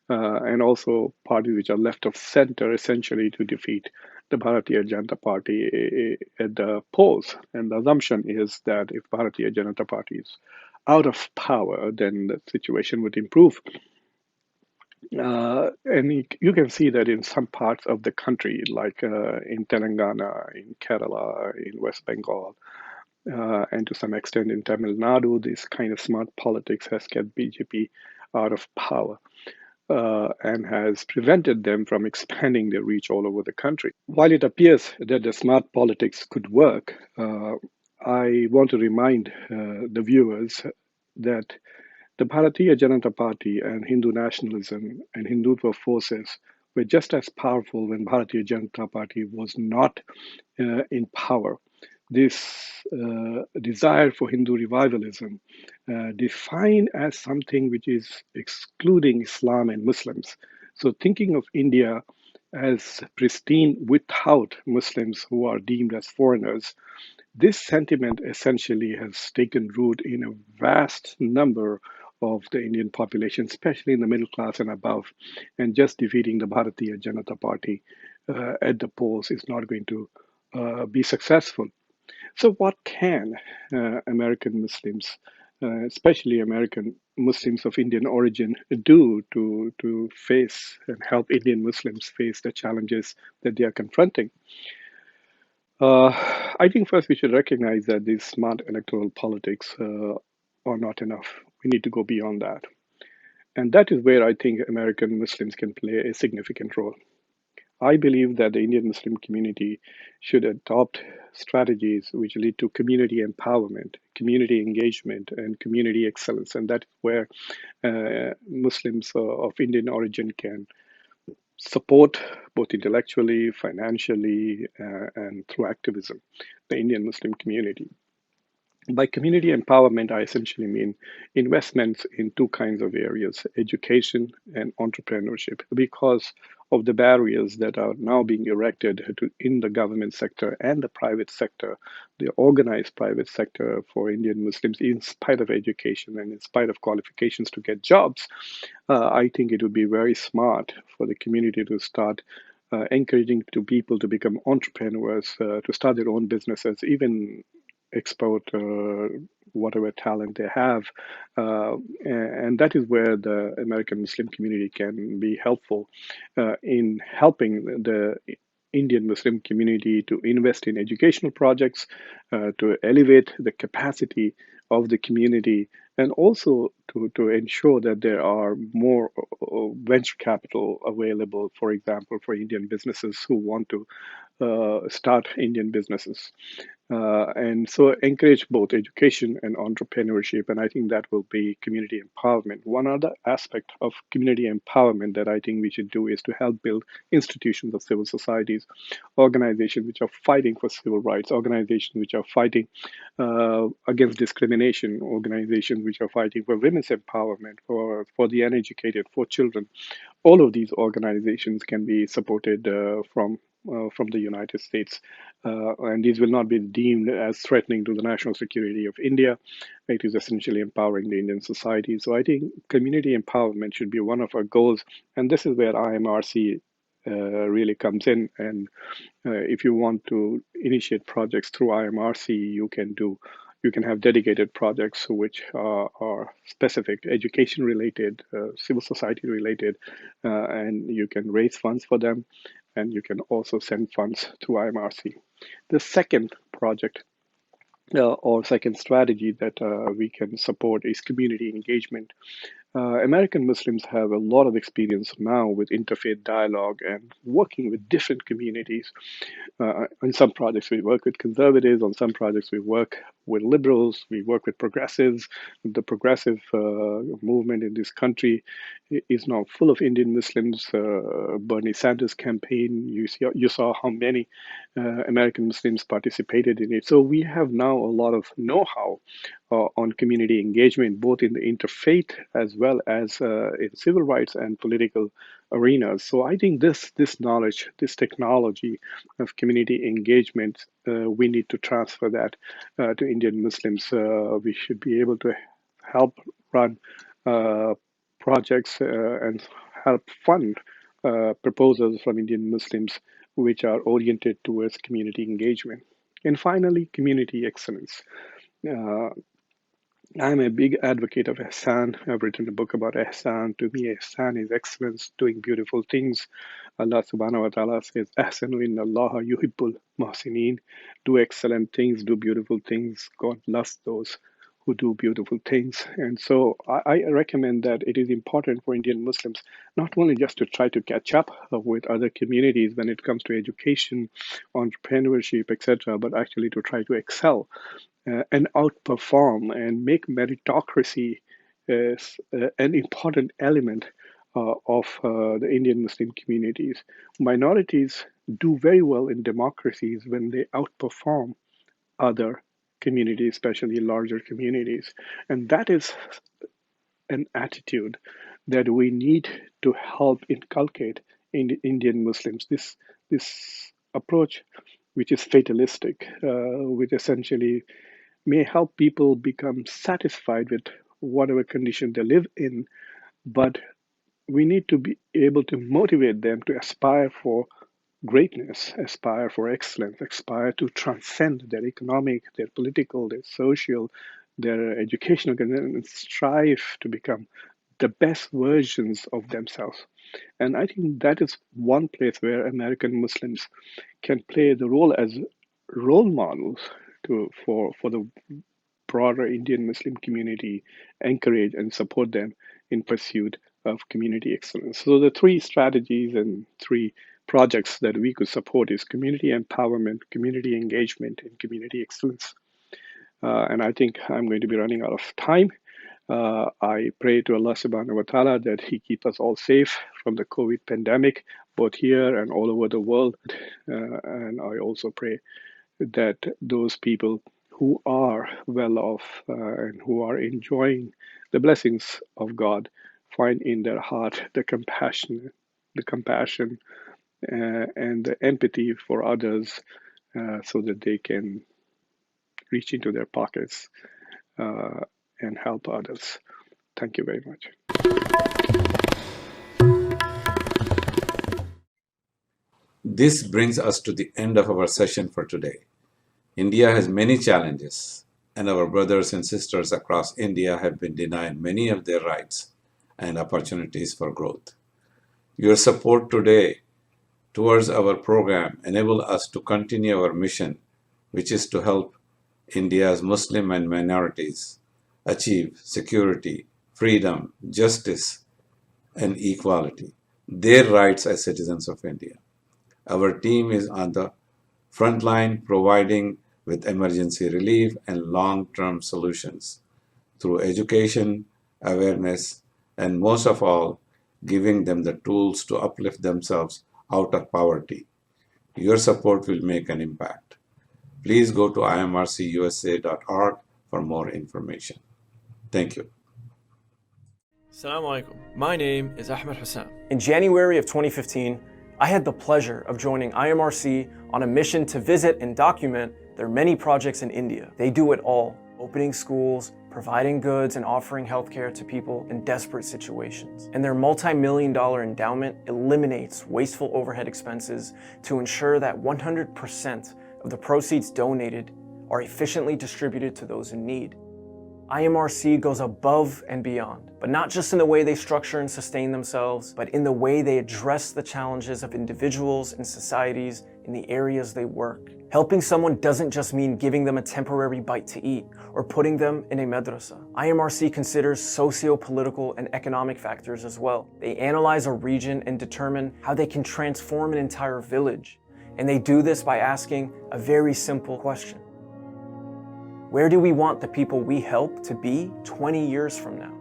Speaker 14: and also parties which are left of center, essentially to defeat the Bharatiya Janata Party at the polls. And the assumption is that if Bharatiya Janata Party is out of power, then the situation would improve. And you can see that in some parts of the country, like in Telangana, in Kerala, in West Bengal, and to some extent in Tamil Nadu, this kind of smart politics has kept BJP out of power and has prevented them from expanding their reach all over the country. While it appears that the smart politics could work, I want to remind the viewers that the Bharatiya Janata Party and Hindu nationalism and Hindutva forces were just as powerful when Bharatiya Janata Party was not in power. This desire for Hindu revivalism, defined as something which is excluding Islam and Muslims. So, thinking of India as pristine without Muslims who are deemed as foreigners, this sentiment essentially has taken root in a vast number of the Indian population, especially in the middle class and above. And just defeating the Bharatiya Janata Party at the polls is not going to be successful. So, what can American Muslims, especially American Muslims of Indian origin, do to face and help Indian Muslims face the challenges that they are confronting? I think first we should recognize that these smart electoral politics are not enough. We need to go beyond that. And that is where I think American Muslims can play a significant role. I believe that the Indian Muslim community should adopt strategies which lead to community empowerment, community engagement, and community excellence. And that's where Muslims of Indian origin can support both intellectually, financially, and through activism, the Indian Muslim community. By community empowerment, I essentially mean investments in two kinds of areas, education and entrepreneurship, because of the barriers that are now being erected in the government sector and the private sector, the organized private sector for Indian Muslims, in spite of education and in spite of qualifications to get jobs. I think it would be very smart for the community to start encouraging people to become entrepreneurs, to start their own businesses, even export whatever talent they have. And that is where the American Muslim community can be helpful in helping the Indian Muslim community to invest in educational projects, to elevate the capacity of the community, and also to ensure that there are more venture capital available, for example, for Indian businesses who want to start Indian businesses. And so encourage both education and entrepreneurship. And I think that will be community empowerment. One other aspect of community empowerment that I think we should do is to help build institutions of civil societies, organizations which are fighting for civil rights, organizations which are fighting against discrimination, organizations which are fighting for women's empowerment, for the uneducated, for children. All of these organizations can be supported from the United States. And these will not be deemed as threatening to the national security of India. It is essentially empowering the Indian society. So I think community empowerment should be one of our goals. And this is where IMRC really comes in. And if you want to initiate projects through IMRC, you can have dedicated projects which are specific, education related, civil society related, and you can raise funds for them, and you can also send funds to IMRC. The second project or second strategy that we can support is community engagement. American Muslims have a lot of experience now with interfaith dialogue and working with different communities. On some projects, we work with conservatives. On some projects, we work with liberals. We work with progressives. The progressive movement in this country is now full of Indian Muslims. Bernie Sanders campaign, you saw how many American Muslims participated in it. So we have now a lot of know-how on community engagement, both in the interfaith as well as in civil rights and political arenas. So I think this knowledge, this technology of community engagement, we need to transfer that to Indian Muslims. We should be able to help run projects and help fund proposals from Indian Muslims which are oriented towards community engagement. And finally, community excellence. I'm a big advocate of ihsan. I've written a book about ihsan. To me, ihsan is excellence, doing beautiful things. Allah subhanahu wa ta'ala says, ahsanu inna allaha yuhibbul muhsinin. Do excellent things, do beautiful things. God loves those who do beautiful things. And so I recommend that it is important for Indian Muslims not only just to try to catch up with other communities when it comes to education, entrepreneurship, etc., but actually to try to excel and outperform and make meritocracy an important element of the Indian Muslim communities. Minorities do very well in democracies when they outperform other communities, especially larger communities. And that is an attitude that we need to help inculcate in Indian Muslims. This approach, which is fatalistic, which essentially may help people become satisfied with whatever condition they live in, but we need to be able to motivate them to aspire for greatness, aspire for excellence, aspire to transcend their economic, their political, their social, their educational, and strive to become the best versions of themselves. And I think that is one place where American Muslims can play the role as role models for the broader Indian Muslim community, encourage and support them in pursuit of community excellence. So the three strategies and three projects that we could support is community empowerment, community engagement, and community excellence. And I think I'm going to be running out of time. I pray to Allah subhanahu wa ta'ala that He keep us all safe from the COVID pandemic, both here and all over the world. And I also pray that those people who are well off and who are enjoying the blessings of God find in their heart the compassion and the empathy for others so that they can reach into their pockets and help others. Thank you very much.
Speaker 2: This brings us to the end of our session for today. India has many challenges, and our brothers and sisters across India have been denied many of their rights and opportunities for growth. Your support today towards our program enable us to continue our mission, which is to help India's Muslim and minorities achieve security, freedom, justice, and equality, their rights as citizens of India. Our team is on the front line providing with emergency relief and long-term solutions through education, awareness, and most of all, giving them the tools to uplift themselves out of poverty. Your support will make an impact. Please go to imrcusa.org for more information. Thank you.
Speaker 15: Assalamu alaikum. My name is Ahmed Hassan.
Speaker 16: In January of 2015, I had the pleasure of joining IMRC on a mission to visit and document their many projects in India. They do it all, opening schools, providing goods, and offering healthcare to people in desperate situations. And their multi-million-dollar endowment eliminates wasteful overhead expenses to ensure that 100% of the proceeds donated are efficiently distributed to those in need. IMRC goes above and beyond, but not just in the way they structure and sustain themselves, but in the way they address the challenges of individuals and societies in the areas they work. Helping someone doesn't just mean giving them a temporary bite to eat or putting them in a madrasa. IMRC considers socio-political and economic factors as well. They analyze a region and determine how they can transform an entire village. And they do this by asking a very simple question. Where do we want the people we help to be 20 years from now?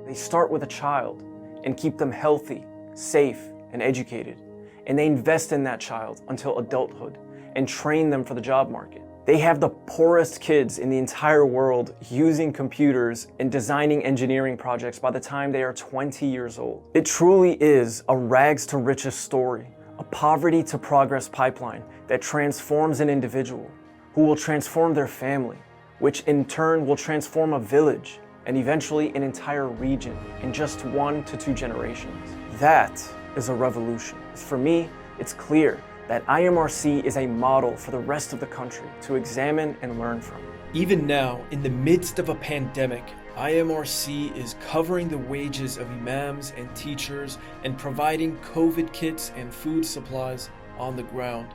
Speaker 16: They start with a child and keep them healthy, safe, and educated. And they invest in that child until adulthood and train them for the job market. They have the poorest kids in the entire world using computers and designing engineering projects by the time they are 20 years old. It truly is a rags to riches story, a poverty to progress pipeline that transforms an individual who will transform their family, which in turn will transform a village and eventually an entire region in just 1 to 2 generations. That is a revolution. For me, it's clear that IMRC is a model for the rest of the country to examine and learn from.
Speaker 15: Even now, in the midst of a pandemic, IMRC is covering the wages of imams and teachers and providing COVID kits and food supplies on the ground.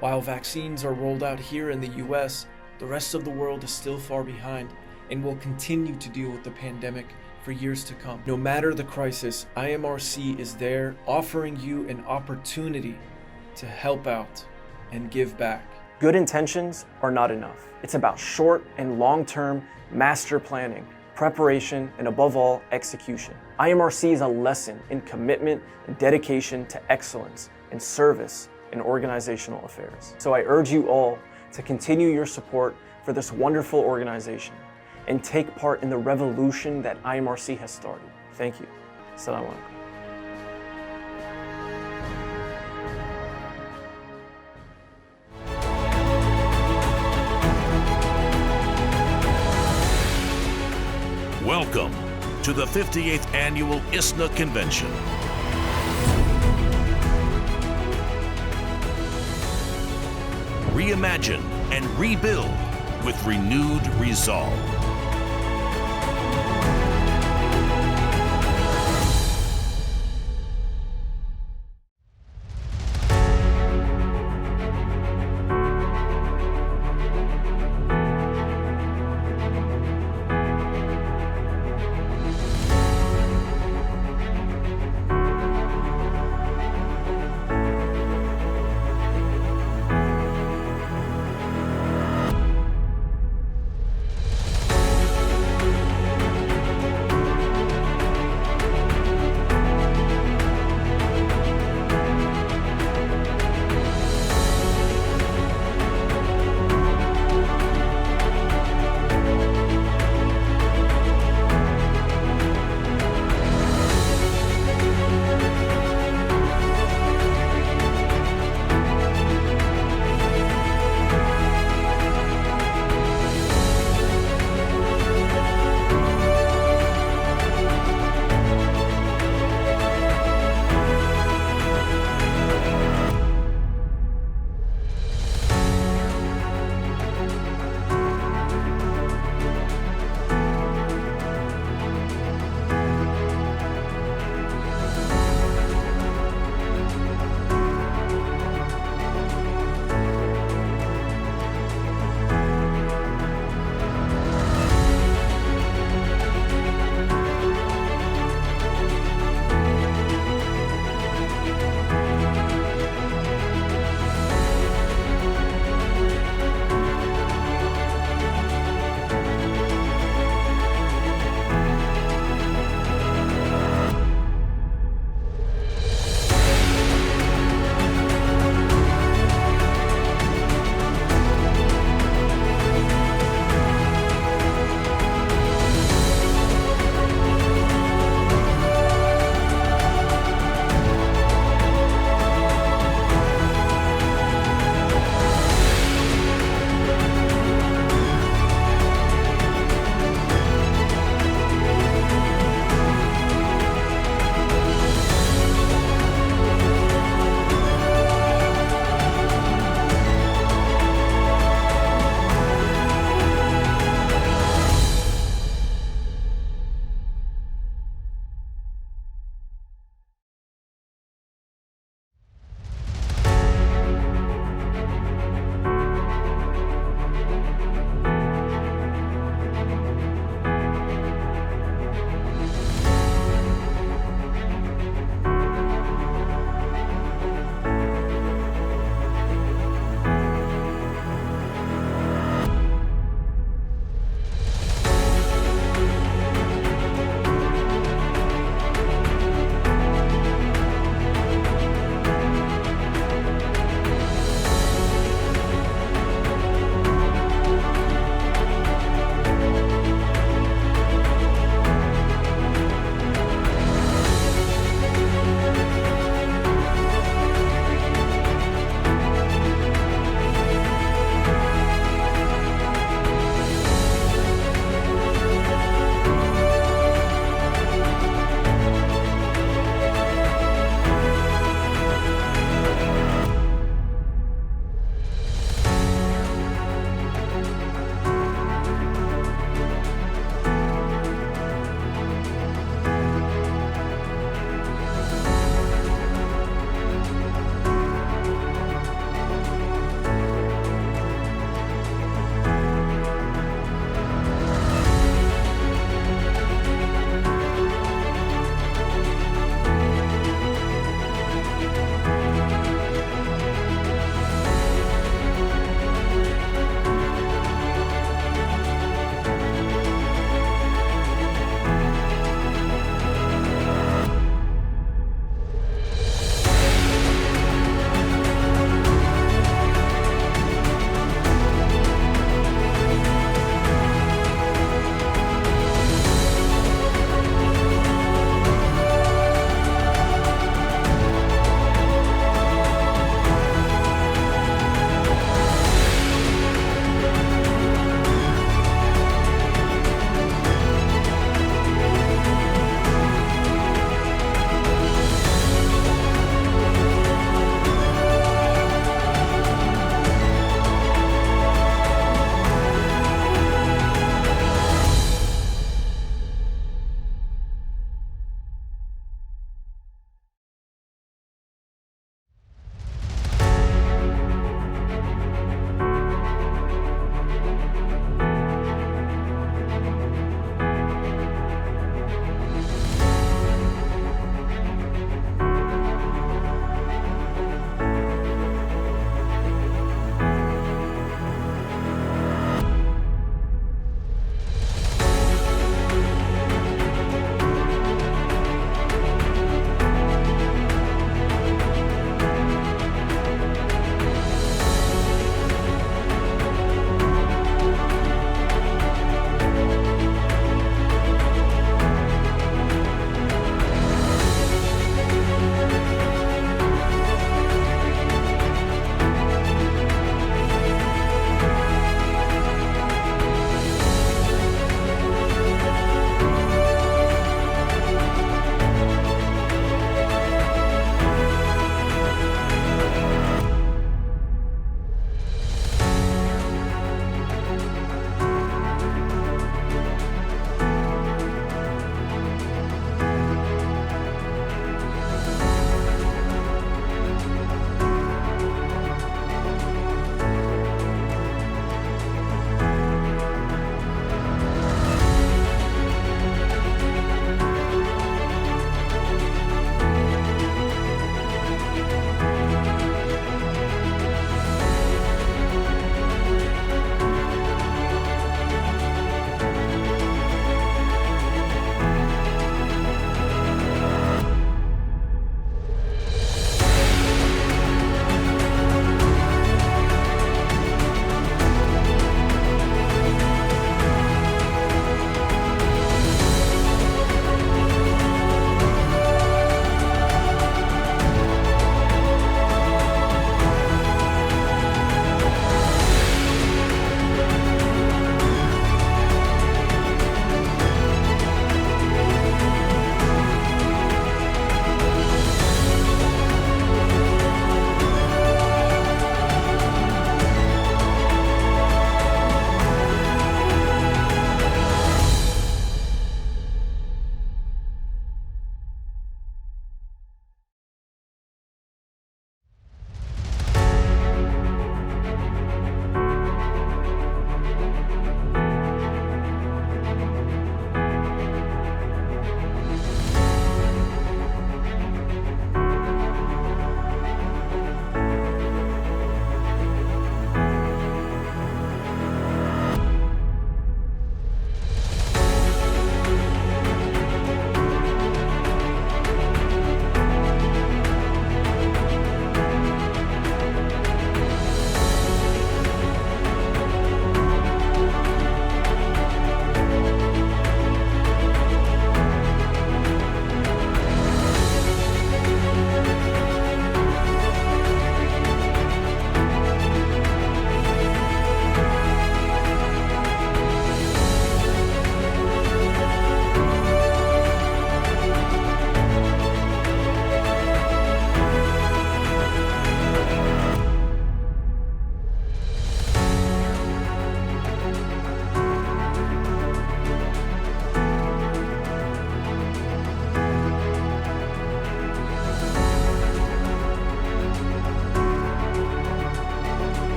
Speaker 15: While vaccines are rolled out here in the US, the rest of the world is still far behind and will continue to deal with the pandemic for years to come. No matter the crisis, IMRC is there offering you an opportunity to help out and give back.
Speaker 16: Good intentions are not enough. It's about short and long-term master planning, preparation, and above all, execution. IMRC is a lesson in commitment and dedication to excellence and service in organizational affairs. So I urge you all to continue your support for this wonderful organization and take part in the revolution that IMRC has started. Thank you. Assalamu alaikum.
Speaker 1: Welcome to the 58th Annual ISNA Convention. Reimagine and rebuild with renewed resolve.